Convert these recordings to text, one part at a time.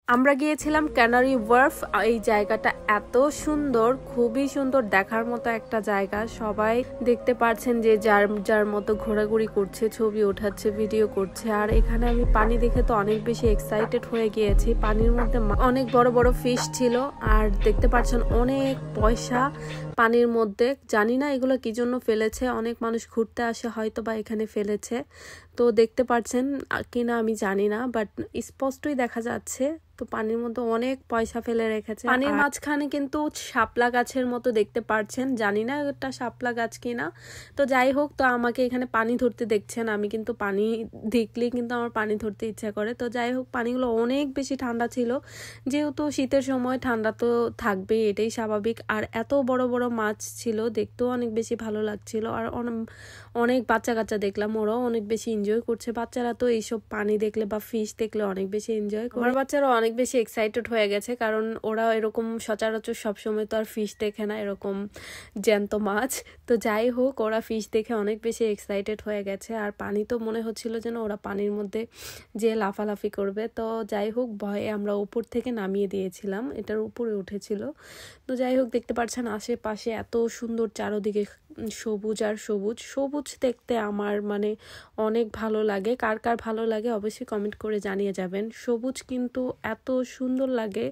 আমরা গিয়েছিলাম canary wharf. এই জায়গাটা এত সুন্দর, খুবই সুন্দর, দেখার মতো একটা জায়গা। সবাই দেখতে পাচ্ছেন যে যার যার মতো ঘোরাঘুরি করছে, ছবি ওঠাচ্ছে, ভিডিও করছে। আর এখানে আমি পানি দেখে তো অনেক বেশি এক্সাইটেড হয়ে গিয়েছি। পানির মধ্যে অনেক বড় বড় ফিশ ছিল, আর দেখতে পাচ্ছেন অনেক পয়সা পানির মধ্যে। জানি না এগুলো কি জন্য ফেলেছে, অনেক মানুষ ঘুরতে আসে হয়তো বা এখানে ফেলেছে। তো দেখতে পাচ্ছেন কিনা আমি জানি না, বাট স্পষ্টই দেখা যাচ্ছে। তো পানির মধ্যে অনেক পয়সা ফেলে রেখেছে। পানির মাঝখানে কিন্তু শাপলা গাছের মতো দেখতে পাচ্ছেন, জানি না এটা শাপলা গাছ কিনা। তো যাই হোক, তো আমাকে এখানে পানি ধরতে দেখছেন। আমি কিন্তু পানি দেখলেই কিন্তু আমার পানি ধরতে ইচ্ছা করে। তো যাই হোক, পানিগুলো অনেক বেশি ঠান্ডা ছিল। যেহেতু শীতের সময় ঠান্ডা তো থাকবেই, এটাই স্বাভাবিক। আর এত বড় বড় মাছ ছিল, দেখতেও অনেক বেশি ভালো লাগছিল। আর অনেক বাচ্চা কাচ্চা দেখলাম, ওরাও অনেক বেশি এনজয় করছে। বাচ্চারা তো এইসব পানি দেখলে বা ফিশ দেখলে অনেক বেশি এনজয় করে। আমার বাচ্চারা অনেক বেশি এক্সাইটেড হয়ে গেছে, কারণ ওরা এরকম সচরাচর সবসময় তো আর ফিশ দেখে না, এরকম জ্যান্ত মাছ। তো যাই হোক, ওরা ফিশ দেখে অনেক বেশি এক্সাইটেড হয়ে গেছে। আর পানি তো মনে হচ্ছিল যেন ওরা পানির মধ্যে যে লাফালাফি করবে। তো যাই হোক, ভয়ে আমরা উপর থেকে নামিয়ে দিয়েছিলাম, এটার উপরে উঠেছিল। তো যাই হোক, দেখতে পাচ্ছেন আশেপাশে এত সুন্দর, চারদিকে সবুজ আর সবুজ। সবুজ দেখতে আমার মানে অনেক ভালো লাগে। কার কার ভালো লাগে অবশ্যই কমেন্ট করে জানিয়ে যাবেন। সবুজ কিন্তু এত সুন্দর লাগে,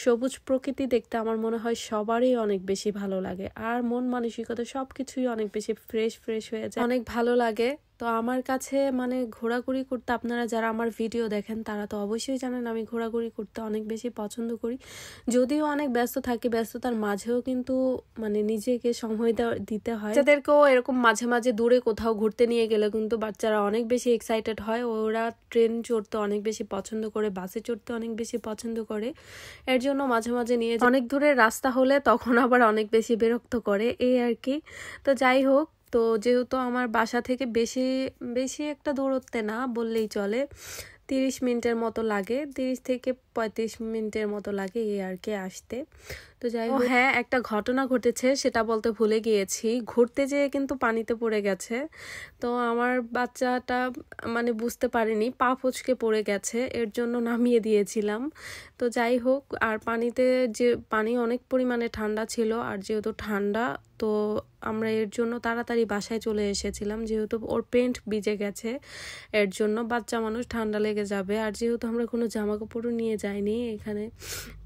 সবুজ প্রকৃতি দেখতে আমার মনে হয় সবারই অনেক বেশি ভালো লাগে। আর মন মানসিকতা সবকিছুই অনেক বেশি ফ্রেশ হয়ে যায়, অনেক ভালো লাগে। তো আমার কাছে মানে ঘোরাঘুরি করতে, আপনারা যারা আমার ভিডিও দেখেন তারা তো অবশ্যই জানেন আমি ঘোরাঘুরি করতে অনেক বেশি পছন্দ করি। যদিও অনেক ব্যস্ত থাকি, ব্যস্ততার মাঝেও কিন্তু মানে নিজেকে সময় দিতে হয়। বাচ্চাদেরকেও এরকম মাঝে মাঝে দূরে কোথাও ঘুরতে নিয়ে গেলে কিন্তু বাচ্চারা অনেক বেশি এক্সাইটেড হয়। ওরা ট্রেন চড়তে অনেক বেশি পছন্দ করে, বাসে চড়তে অনেক বেশি পছন্দ করে। এর জন্য মাঝে মাঝে নিয়ে অনেক দূরের রাস্তা হলে তখন আবার অনেক বেশি বিরক্ত করে, এই আর কি। তো যাই হোক, তো যেহেতু আমার বাসা থেকে বেশি বেশি একটা দূরত্বে না বললেই চলে, 30 মিনিটের মতো লাগে, 30 থেকে 35 মিনিটের মতো লাগে এই আর কি আসতে। তো যাই হোক, হ্যাঁ, একটা ঘটনা ঘটেছে, সেটা বলতে ভুলে গিয়েছি। ঘুরতে যেয়ে কিন্তু পানিতে পড়ে গেছে। তো আমার বাচ্চাটা মানে বুঝতে পারেনি, পা ফচকে পড়ে গেছে, এর জন্য নামিয়ে দিয়েছিলাম। তো যাই হোক, আর পানিতে যে পানি অনেক পরিমাণে ঠান্ডা ছিল, আর যেহেতু ঠান্ডা, তো আমরা এর জন্য তাড়াতাড়ি বাসায় চলে এসেছিলাম। যেহেতু ওর পেন্ট ভিজে গেছে, এর জন্য বাচ্চা মানুষ ঠান্ডা লেগে যাবে। আর যেহেতু আমরা কোনো জামা কাপড়ও নিয়ে যাইনি এখানে,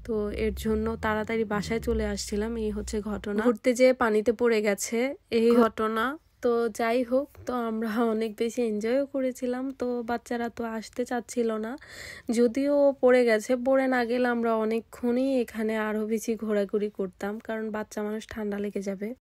তো এর জন্য তাড়াতাড়ি বাসায় চলে আসছিলাম। এই হচ্ছে ঘটনা, ঘুরতে যেয়ে পানিতে পড়ে গেছে এই ঘটনা। তো যাই হোক, তো আমরা অনেক বেশি এনজয়ও করেছিলাম। তো বাচ্চারা তো আসতে চাচ্ছিল না, যদিও পড়ে গেছে। পড়ে না গেলে আমরা অনেকক্ষণই এখানে আরো বেশি ঘোরাঘুরি করতাম, কারণ বাচ্চা মানুষ ঠান্ডা লেগে যাবে।